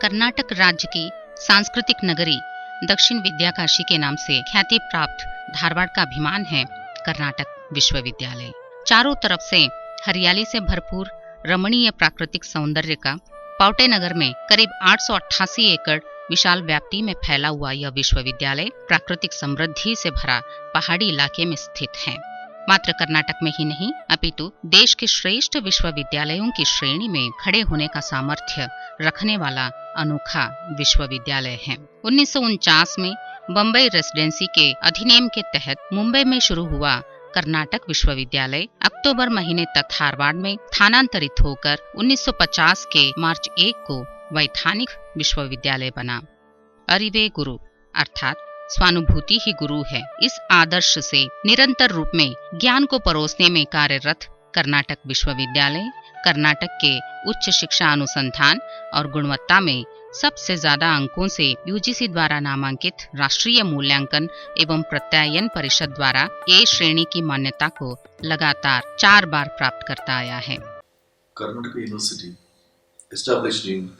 कर्नाटक राज्य की सांस्कृतिक नगरी दक्षिण विद्याकाशी के नाम से ख्याति प्राप्त धारवाड़ का अभिमान है कर्नाटक विश्वविद्यालय। चारों तरफ से हरियाली से भरपूर रमणीय प्राकृतिक सौंदर्य का पावटे नगर में करीब 888 एकड़ विशाल व्याप्ति में फैला हुआ यह विश्वविद्यालय प्राकृतिक समृद्धि से भरा पहाड़ी इलाके में स्थित है। मात्र कर्नाटक में ही नहीं अपितु देश के श्रेष्ठ विश्वविद्यालयों की श्रेणी में खड़े होने का सामर्थ्य रखने वाला अनोखा विश्वविद्यालय है। 1949 में बम्बई रेसिडेंसी के अधिनियम के तहत मुंबई में शुरू हुआ कर्नाटक विश्वविद्यालय अक्टूबर महीने तक धारवाड़ में स्थानांतरित होकर 1950 के मार्च 1 को वैधानिक विश्वविद्यालय बना। अरिवे गुरु अर्थात स्वानुभूति ही गुरु है। इस आदर्श से निरंतर रूप में ज्ञान को परोसने में कार्यरत कर्नाटक विश्वविद्यालय कर्नाटक के उच्च शिक्षा अनुसंधान और गुणवत्ता में सबसे ज्यादा अंकों से यूजीसी द्वारा नामांकित राष्ट्रीय मूल्यांकन एवं प्रत्यायन परिषद द्वारा ए श्रेणी की मान्यता को लगातार 4 बार प्राप्त करता आया है। Karnataka University, established in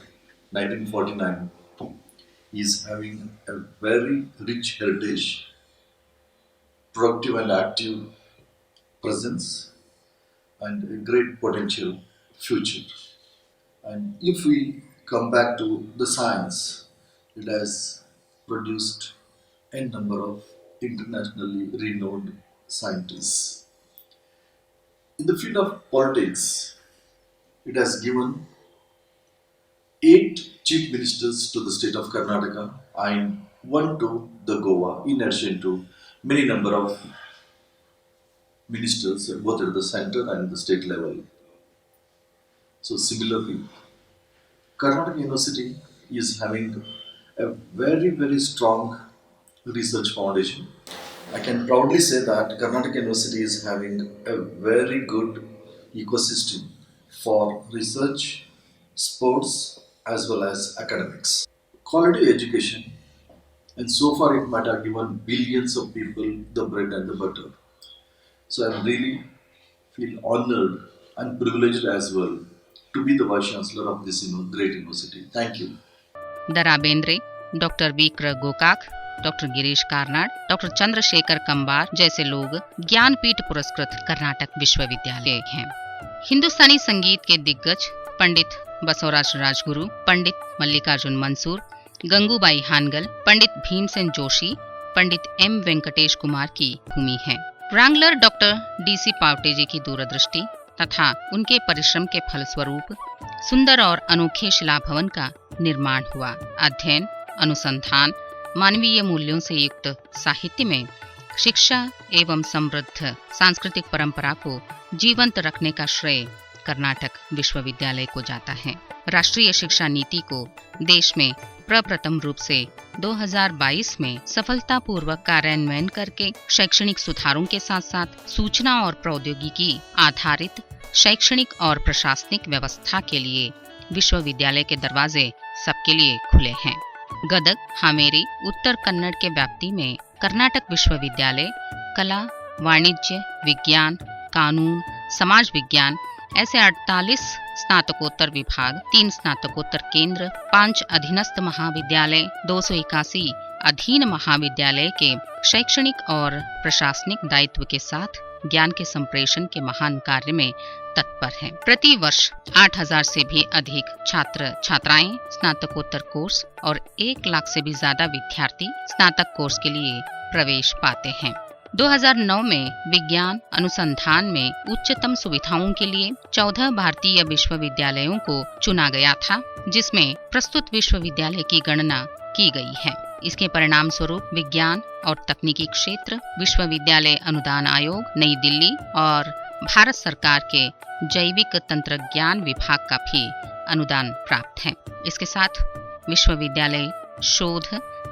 1949, is having a very rich heritage, productive and active presence, and a great potential future. And if we come back to the science, it has produced a number of internationally renowned scientists. In the field of politics, it has given 8 chief ministers to the state of Karnataka and 1 to the Goa, in addition to many number of ministers both at the center and the state level. So similarly, Karnataka University is having a very, very strong research foundation. I can proudly say that Karnataka University is having a very good ecosystem for research, sports, as well as academics. Quality education, and so far it might have given billions of people the bread and the butter. So I really feel honored and privileged as well to be the Vice Chancellor of this great university. Thank you. दरा Bendre, doctor weaker Gokak, doctor Girish Karnad, doctor Chandrashekhar Kambar जैसे लोग ज्ञानपीठ पुरस्कृत कर्नाटक विश्वविद्यालय हैं। हिंदुस्तानी संगीत के दिग्गज पंडित बसवराज राजगुरु, पंडित मल्लिकार्जुन मंसूर, गंगूबाई हानगल, पंडित भीमसेन जोशी, पंडित M Venkatesh Kumar की भूमि है। व्रांगलर डॉक्टर डीसी पावटे जी की दूरदृष्टि तथा उनके परिश्रम के फलस्वरूप सुंदर और अनोखे शिला भवन का निर्माण हुआ। अध्ययन, अनुसंधान, मानवीय मूल्यों से युक्त साहित्य में शिक्षा एवं समृद्ध सांस्कृतिक परंपरा को जीवंत रखने का श्रेय कर्नाटक विश्वविद्यालय को जाता है। राष्ट्रीय शिक्षा नीति को देश में प्रप्रथम रूप से 2022 में सफलतापूर्वक कार्यान्वयन करके शैक्षणिक सुधारों के साथ साथ सूचना और प्रौद्योगिकी आधारित शैक्षणिक और प्रशासनिक व्यवस्था के लिए विश्वविद्यालय के दरवाजे सबके लिए खुले हैं। गदग, हामेरी, उत्तर कन्नड़ के व्याप्ति में कर्नाटक विश्वविद्यालय कला, वाणिज्य, विज्ञान, कानून, समाज विज्ञान ऐसे 48 स्नातकोत्तर विभाग, 3 स्नातकोत्तर केंद्र, 5 अधीनस्थ महाविद्यालय, 281 अधीन महाविद्यालय के शैक्षणिक और प्रशासनिक दायित्व के साथ ज्ञान के संप्रेषण के महान कार्य में तत्पर हैं। प्रति वर्ष 8000 से भी अधिक छात्र छात्राएं स्नातकोत्तर कोर्स और 1 लाख से भी ज्यादा विद्यार्थी स्नातक कोर्स के लिए प्रवेश पाते हैं। 2009 में विज्ञान अनुसंधान में उच्चतम सुविधाओं के लिए 14 भारतीय विश्वविद्यालयों को चुना गया था, जिसमें प्रस्तुत विश्वविद्यालय की गणना की गई है। इसके परिणाम स्वरूप विज्ञान और तकनीकी क्षेत्र विश्वविद्यालय अनुदान आयोग, नई दिल्ली और भारत सरकार के जैविक तंत्रज्ञान विभाग का भी अनुदान प्राप्त है। इसके साथ विश्वविद्यालय शोध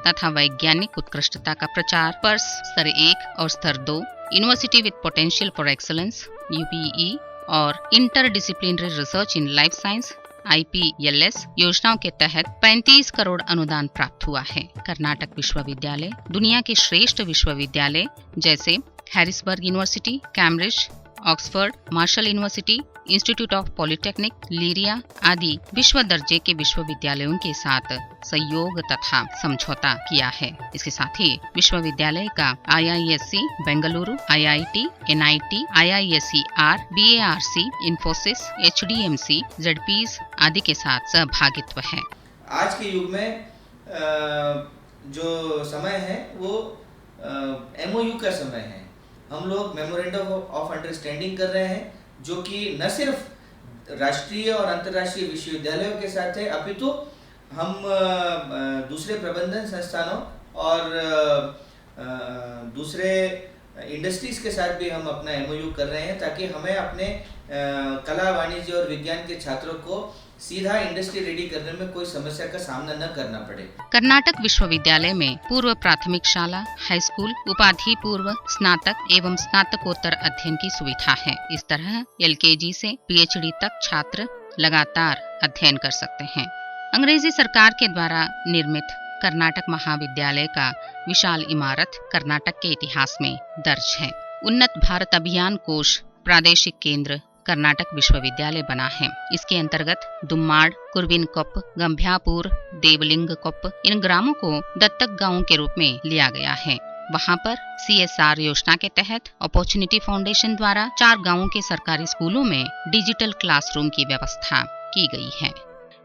तथा वैज्ञानिक उत्कृष्टता का प्रचार पर स्तर 1 और स्तर 2, university with potential for excellence UPE और interdisciplinary research in life science IPLS योजनाओं के तहत 35 करोड़ अनुदान प्राप्त हुआ है। कर्नाटक विश्वविद्यालय दुनिया के श्रेष्ठ विश्वविद्यालय जैसे Harrisburg university, Cambridge, Oxford, Marshall university, institute of polytechnic, Leiria आदि विश्व दर्जे के विश्वविद्यालयों के साथ सहयोग तथा समझौता किया है। इसके साथ ही विश्वविद्यालय का IISc Bengaluru, IIT, NIT, IISER, BARC, Infosys, HDMC, ZPs आदि के साथ सहभागित्व है। आज के युग में जो समय है वो MOU का समय है। हम लोग मेमोरेंडम ऑफ अंडरस्टैंडिंग कर रहे हैं, जो कि न सिर्फ राष्ट्रीय और अंतर्राष्ट्रीय विश्वविद्यालयों के साथ है, अपितु हम दूसरे प्रबंधन संस्थानों और दूसरे इंडस्ट्रीज के साथ भी हम अपना MOU कर रहे हैं, ताकि हमें अपने कला, वाणिज्य और विज्ञान के छात्रों को सीधा इंडस्ट्री रेडी करने में कोई समस्या का सामना न करना पड़े। कर्नाटक विश्वविद्यालय में पूर्व प्राथमिक शाला, हाई स्कूल, उपाधि पूर्व, स्नातक एवं स्नातकोत्तर अध्ययन की सुविधा है। इस तरह LKG से PhD तक छात्र लगातार अध्ययन कर सकते हैं। अंग्रेजी सरकार के द्वारा निर्मित कर्नाटक महाविद्यालय का विशाल इमारत कर्नाटक के इतिहास में दर्ज है। उन्नत भारत अभियान कोष प्रादेशिक केंद्र कर्नाटक विश्वविद्यालय बना है। इसके अंतर्गत दुम्माड़, कुर्विनकोप, गंभ्यापुर, देवलिंगकोप इन ग्रामों को दत्तक गांवों के रूप में लिया गया है। वहां पर CSR योजना के तहत अपॉर्चुनिटी फाउंडेशन द्वारा 4 गांवों के सरकारी स्कूलों में डिजिटल क्लासरूम की व्यवस्था की गई है।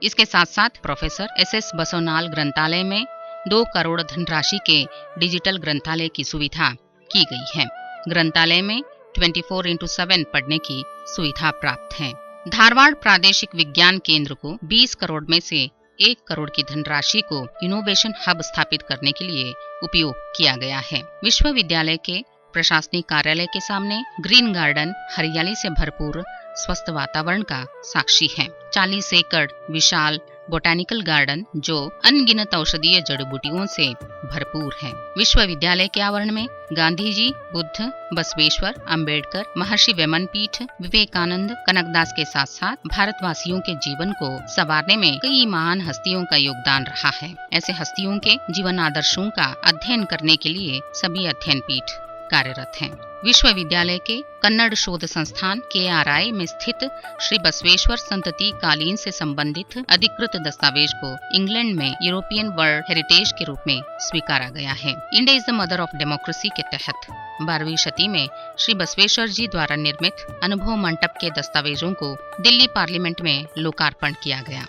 इसके साथ साथ प्रोफेसर SS बसोनाल ग्रंथालय में 2 करोड़ धनराशि के डिजिटल ग्रंथालय की सुविधा की गई है। ग्रंथालय में 24/7 पढ़ने की सुविधा प्राप्त है। धारवाड़ प्रादेशिक विज्ञान केंद्र को 20 करोड़ में से 1 करोड़ की धनराशि को इनोवेशन हब स्थापित करने के लिए उपयोग किया गया है। विश्वविद्यालय के प्रशासनिक कार्यालय के सामने ग्रीन गार्डन हरियाली से भरपूर स्वस्थ वातावरण का साक्षी है। 40 एकड़ विशाल बोटानिकल गार्डन जो अनगिनत औषधीय जड़ी बूटियों से भरपूर है। विश्वविद्यालय के आवरण में गांधी जी, बुद्ध, बसवेश्वर, अंबेडकर, महर्षि वेमनपीठ, विवेकानंद, कनकदास के साथ साथ भारतवासियों के जीवन को संवारने में कई महान हस्तियों का योगदान रहा है। ऐसे हस्तियों के जीवन आदर्शों का अध्ययन करने के लिए सभी अध्ययन पीठ कार्यरत हैं। विश्वविद्यालय के कन्नड़ शोध संस्थान KRI में स्थित श्री बसवेश्वर संतति कालीन से संबंधित अधिकृत दस्तावेज को इंग्लैंड में यूरोपियन वर्ल्ड हेरिटेज के रूप में स्वीकारा गया है। India is the mother of democracy के तहत 12वीं शती में श्री बसवेश्वर जी द्वारा निर्मित अनुभव मंडप के दस्तावेजों को दिल्ली पार्लियामेंट में लोकार्पण किया गया।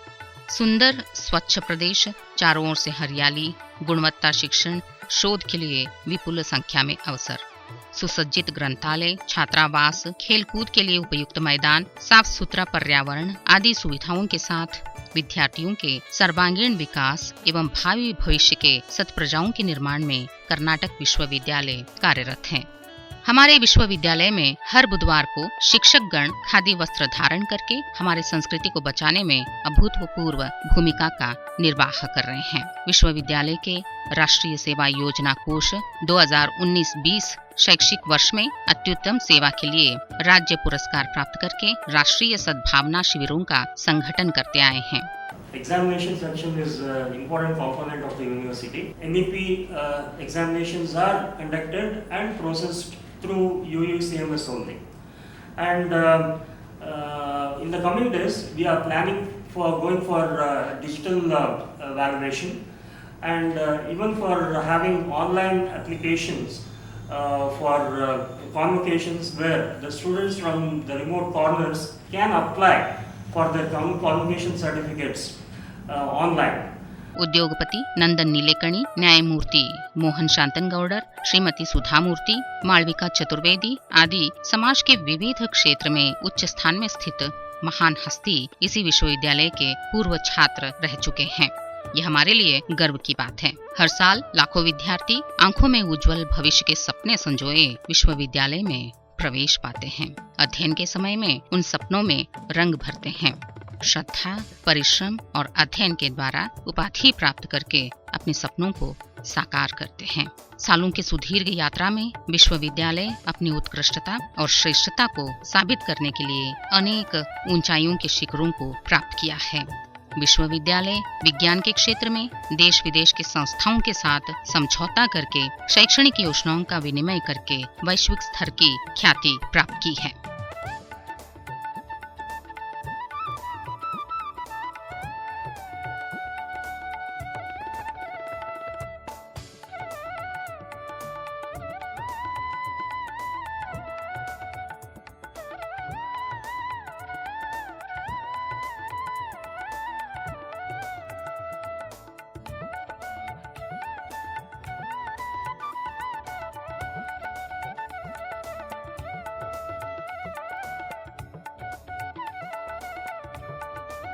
सुंदर स्वच्छ प्रदेश, चारों ओर से हरियाली, गुणवत्ता शिक्षण, शोध के लिए विपुल संख्या में अवसर, सुसज्जित ग्रंथालय, छात्रावास, खेलकूद के लिए उपयुक्त मैदान, साफ सुथरा पर्यावरण आदि सुविधाओं के साथ विद्यार्थियों के सर्वांगीण विकास एवं भावी भविष्य के सत्प्रजाओं के निर्माण में कर्नाटक विश्वविद्यालय कार्यरत है। हमारे विश्वविद्यालय में हर बुधवार को शिक्षकगण खादी वस्त्र धारण करके हमारे संस्कृति को बचाने में अभूतपूर्व भूमिका का निर्वाह कर रहे हैं। विश्वविद्यालय के राष्ट्रीय सेवा योजना कोष 2019-20 शैक्षिक वर्ष में अत्युत्तम सेवा के लिए राज्य पुरस्कार प्राप्त करके राष्ट्रीय सद्भावना शिविरों का संगठन करते आए हैं। Examination section is an important component of the university. NEP examinations are conducted and processed through UUCMS only. And in the coming days, we are planning for going for digital validation and even for having online applications for convocations where the students from the remote corners can apply for their qualification certificates online. उद्योगपति नंदन नीलेकणी, न्यायमूर्ति मोहन शांतनगौडर, श्रीमती सुधा मूर्ति, मालविका चतुर्वेदी आदि समाज के विविध क्षेत्र में उच्च स्थान में स्थित महान हस्ती इसी विश्वविद्यालय के पूर्व छात्र रह चुके हैं। यह हमारे लिए गर्व की बात है। हर साल लाखों विद्यार्थी आंखों में उज्जवल भविष्य के सपने संजोए विश्वविद्यालय में प्रवेश पाते हैं। अध्ययन के समय में उन सपनों में रंग भरते हैं। श्रद्धा, परिश्रम और अध्ययन के द्वारा उपाधि प्राप्त करके अपने सपनों को साकार करते हैं। सालों की सुदीर्घ यात्रा में विश्वविद्यालय अपनी उत्कृष्टता और श्रेष्ठता को साबित करने के लिए अनेक ऊंचाइयों के शिखरों को प्राप्त किया है। विश्वविद्यालय विज्ञान के क्षेत्र में देश विदेश के संस्थाओं के साथ समझौता करके शैक्षणिक योजनाओं का विनिमय करके वैश्विक स्तर की ख्याति प्राप्त की है।